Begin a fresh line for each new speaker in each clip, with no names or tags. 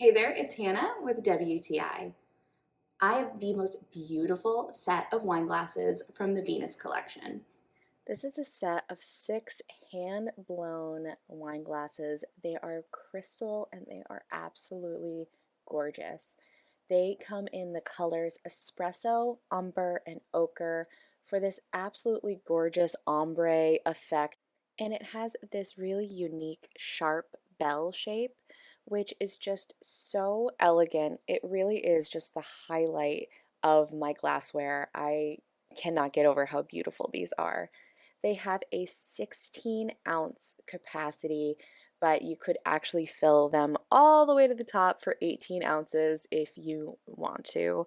Hey there, it's Hannah with WTI. I have the most beautiful set of wine glasses from the Venus collection.
This is a set of 6 hand-blown wine glasses. They are crystal and they are absolutely gorgeous. They come in the colors espresso, umber, and ochre for this absolutely gorgeous ombre effect. And it has this really unique sharp bell shape, which is just so elegant. It really is just the highlight of my glassware. I cannot get over how beautiful these are. They have a 16-ounce capacity, but you could actually fill them all the way to the top for 18 ounces if you want to.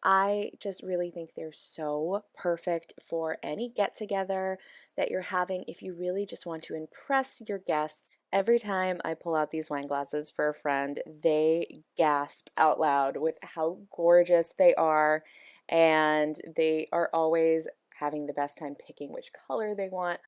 I just really think they're so perfect for any get together that you're having if you really just want to impress your guests. Every time I pull out these wine glasses for a friend, they gasp out loud with how gorgeous they are, and they are always having the best time picking which color they want.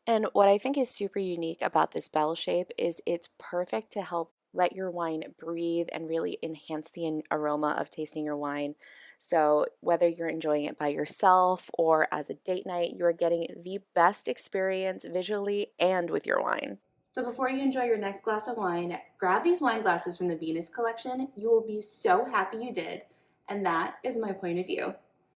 And what I think is super unique about this bell shape is it's perfect to help let your wine breathe and really enhance the aroma of tasting your wine. So, whether you're enjoying it by yourself or as a date night, you're getting the best experience visually and with your wine.
So before you enjoy your next glass of wine, grab these wine glasses from the Venus collection. You will be so happy you did, and that is my point of view.